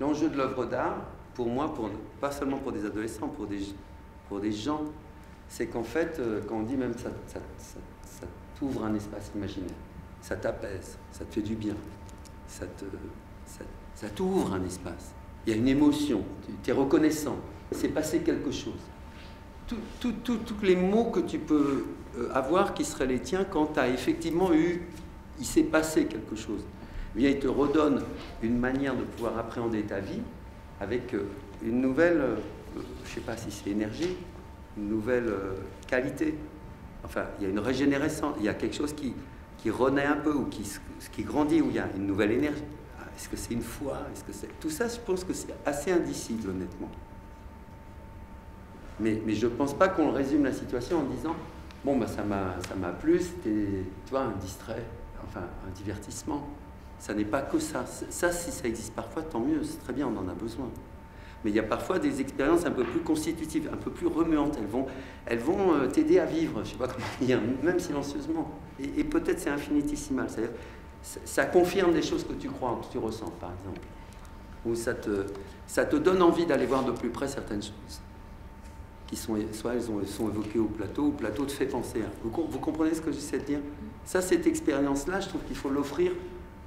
l'enjeu de l'œuvre d'art, pour moi, pas seulement pour des adolescents, pour des gens, c'est qu'en fait, quand on dit même ça t'ouvre un espace imaginaire, ça t'apaise, ça te fait du bien, ça t'ouvre un espace. Il y a une émotion, tu es reconnaissant, il s'est passé quelque chose. Tous les mots que tu peux avoir qui seraient les tiens quand tu as effectivement il s'est passé quelque chose. Eh bien, il te redonne une manière de pouvoir appréhender ta vie avec une nouvelle, je ne sais pas si c'est énergie, une nouvelle qualité. Enfin, il y a une régénérescence, il y a quelque chose qui renaît un peu ou qui grandit, où il y a une nouvelle énergie. Est-ce que c'est une foi? Est-ce que c'est... Tout ça, je pense que c'est assez indicible, honnêtement. Mais je ne pense pas qu'on résume la situation en disant « Bon, bah, ça m'a plu, c'était, tu vois, un distrait, enfin, un divertissement. » Ça n'est pas que ça. Ça, si ça existe parfois, tant mieux, c'est très bien, on en a besoin. Mais il y a parfois des expériences un peu plus constitutives, un peu plus remuantes. Elles vont t'aider à vivre, je ne sais pas comment dire, même silencieusement. Et peut-être c'est infinitésimal. C'est-à-dire, ça confirme des choses que tu crois, que tu ressens, par exemple. Ou ça te donne envie d'aller voir de plus près certaines choses. Qui sont, soit elles sont évoquées au plateau, ou le plateau te fait penser. Vous comprenez ce que j'essaie de dire? Ça, cette expérience-là, je trouve qu'il faut l'offrir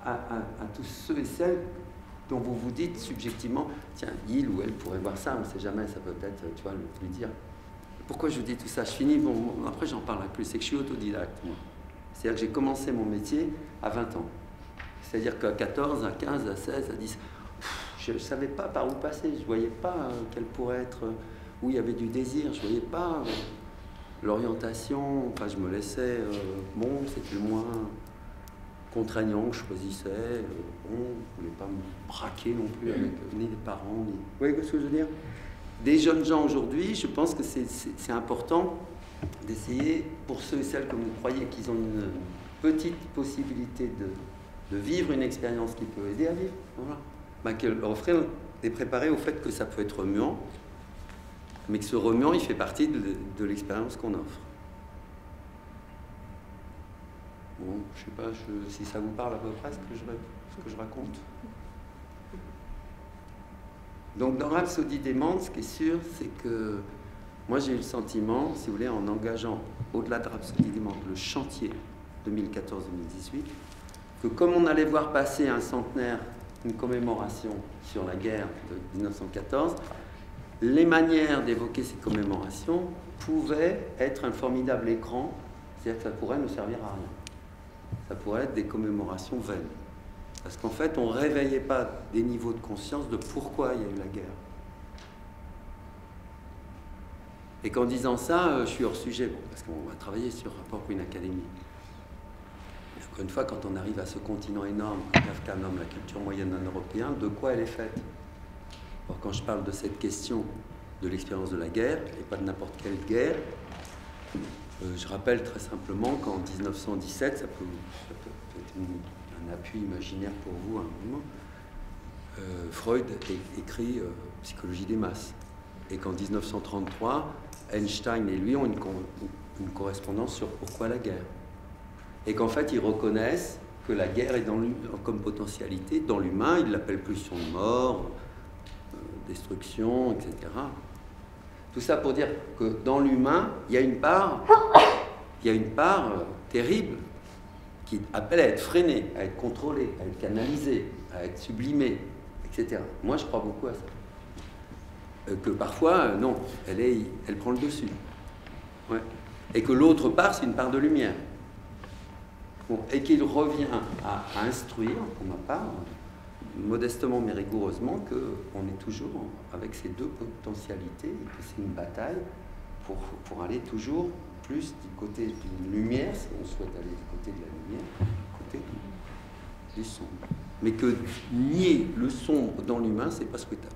à tous ceux et celles dont vous vous dites subjectivement, tiens, il ou elle pourrait voir ça, on ne sait jamais, ça peut peut-être, tu vois, lui dire. Pourquoi je vous dis tout ça? Je finis, bon, après j'en parlerai plus, c'est que je suis autodidacte, moi. C'est-à-dire que j'ai commencé mon métier à 20 ans. C'est-à-dire qu'à 14, à 15, à 16, à 10, je ne savais pas par où passer, je ne voyais pas quel pourrait être, où il y avait du désir, je ne voyais pas l'orientation, enfin je me laissais, bon, c'était le moins contraignant que je choisissais, bon, je ne voulais pas me braquer non plus avec ni les parents, ni... Vous voyez ce que je veux dire? Des jeunes gens aujourd'hui, je pense que c'est important d'essayer, pour ceux et celles que vous croyez qu'ils ont une petite possibilité de vivre une expérience qui peut aider à vivre, voilà. Ben, que leur offrir, les préparer au fait que ça peut être remuant, mais que ce remuant, il fait partie de l'expérience qu'on offre. Bon, je sais pas si ça vous parle à peu près ce que je raconte. Donc dans Rhapsodie des Mondes, ce qui est sûr, c'est que moi j'ai eu le sentiment, si vous voulez, en engageant au-delà de Rhapsodie des Mondes le chantier 2014-2018, que comme on allait voir passer un centenaire, une commémoration sur la guerre de 1914, les manières d'évoquer ces commémorations pouvaient être un formidable écran, c'est-à-dire que ça pourrait ne servir à rien. Ça pourrait être des commémorations vaines. Parce qu'en fait, on ne réveillait pas des niveaux de conscience de pourquoi il y a eu la guerre. Et qu'en disant ça, je suis hors sujet, bon, parce qu'on va travailler sur Rapport pour une académie. Et encore une fois, quand on arrive à ce continent énorme, que Kafka nomme la culture moyenne d'un Européen, de quoi elle est faite? Alors, quand je parle de cette question de l'expérience de la guerre, et pas de n'importe quelle guerre, je rappelle très simplement qu'en 1917, ça peut être un appui imaginaire pour vous à un moment, Freud écrit Psychologie des masses. Et qu'en 1933, Einstein et lui ont une correspondance sur pourquoi la guerre. Et qu'en fait, ils reconnaissent que la guerre est comme potentialité dans l'humain, ils l'appellent pulsion de mort, destruction, etc. Tout ça pour dire que dans l'humain, il y a une part terrible qui appelle à être freinée, à être contrôlée, à être canalisée, à être sublimée, etc. Moi, je crois beaucoup à ça. Que parfois, non, elle prend le dessus. Ouais. Et que l'autre part, c'est une part de lumière. Bon, et qu'il revient à instruire, pour ma part, modestement mais rigoureusement, qu'on est toujours avec ces deux potentialités et que c'est une bataille pour aller toujours plus du côté de la lumière, si on souhaite aller du côté de la lumière, du côté du sombre. Mais que nier le sombre dans l'humain, c'est pas souhaitable.